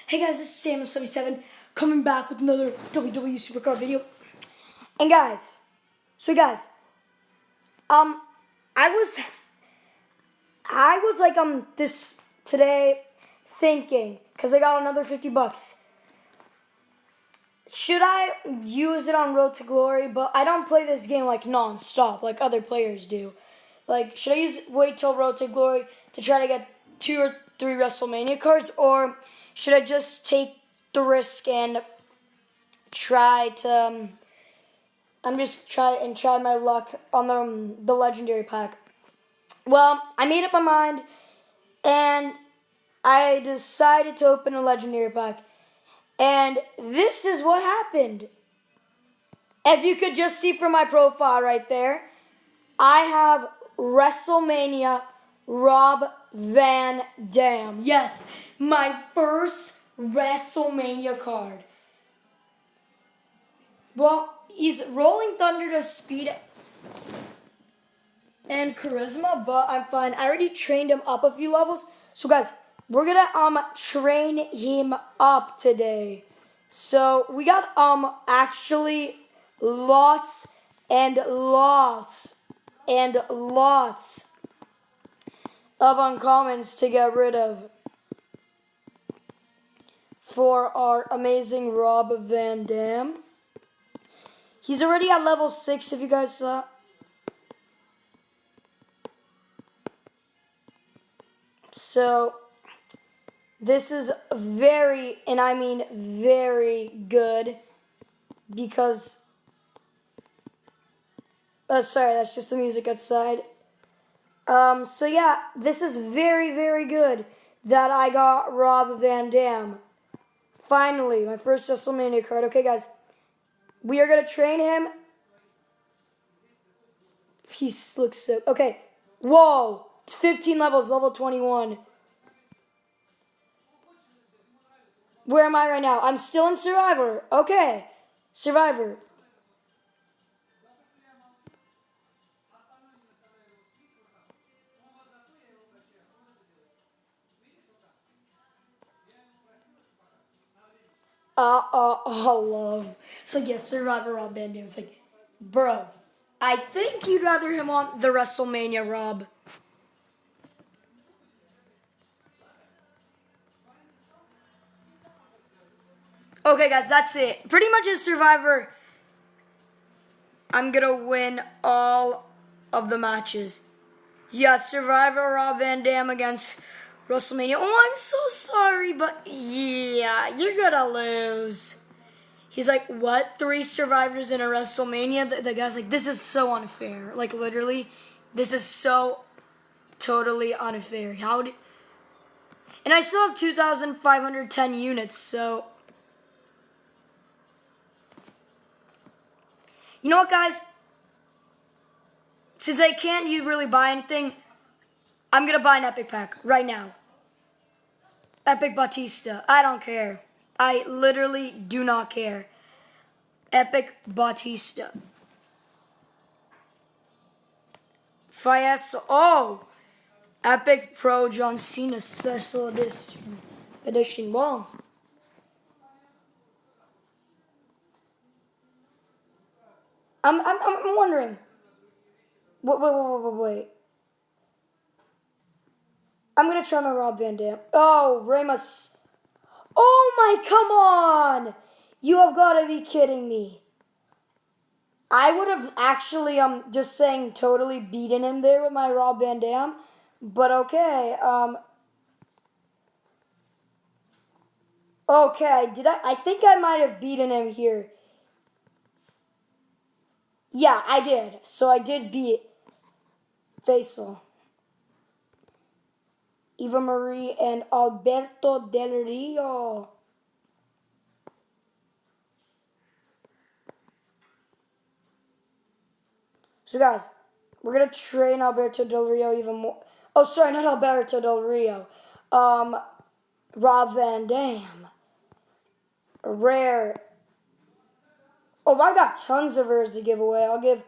Hey guys, this is Samuel77 coming back with another WWE Supercard video. And guys, I was like this today thinking, because I got another $50. Should I use it on Road to Glory? But I don't play this game like non-stop like other players do. Like, should I wait till Road to Glory to try to get 2 or 3 Wrestlemania cards, or should I just take the risk and try to try my luck on the legendary pack? Well, I made up my mind and I decided to open a legendary pack. And this is what happened. If you could just see from my profile right there, I have Wrestlemania Rob Van Dam. Yes, my first Wrestlemania card. Well, he's Rolling Thunder to speed and charisma, but I'm fine. I already trained him up a few levels. So guys, we're gonna train him up today. So we got actually lots and lots of uncommons to get rid of for our amazing Rob Van Dam. He's already at level 6 if you guys saw. So this is very, and I mean very good, because sorry, that's just the music outside. So yeah, this is very, very good that I got Rob Van Dam. Finally, my first WrestleMania card. Okay, guys, we are gonna train him. He looks so okay. Whoa, 15 levels, level 21. Where am I right now? I'm still in Survivor. Okay, Survivor. Love. So yes, Survivor Rob Van Dam. It's like, bro, I think you'd rather him on the WrestleMania Rob. Okay, guys, that's it. Pretty much as Survivor, I'm gonna win all of the matches. Yes, Survivor Rob Van Dam against WrestleMania. Oh, I'm so sorry, but yeah, you're gonna lose. He's like, what? 3 survivors in a WrestleMania? The guy's like, this is so unfair. Like, literally, this is so totally unfair. And I still have 2,510 units, so. You know what, guys? Since I can't really buy anything, I'm going to buy an epic pack right now. Epic Batista. I don't care. I literally do not care. Epic Batista. Fiesta. Oh! Epic Pro John Cena Special Edition. Wow. I'm wondering. Wait. I'm gonna try my Rob Van Dam. Oh, Ramos. Oh my, come on! You have got to be kidding me. I would have actually, just saying, totally beaten him there with my Rob Van Dam. But okay, okay, I think I might have beaten him here. Yeah, I did. So I did beat Faisal, Eva Marie, and Alberto Del Rio. So guys, we're going to train Alberto Del Rio even more. Oh, sorry, not Alberto Del Rio. Rob Van Dam. Rare. Oh, I got tons of rares to give away. I'll give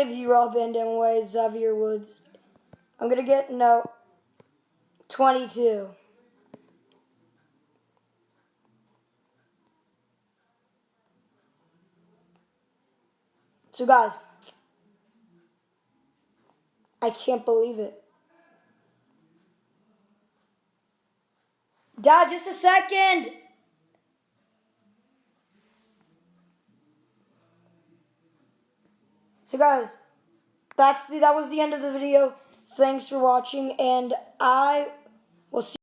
you Rob Van Dam away, Xavier Woods. I'm going to get, 22. So, guys, I can't believe it. Dad, just a second. So, guys, that was the end of the video. Thanks for watching, and I will see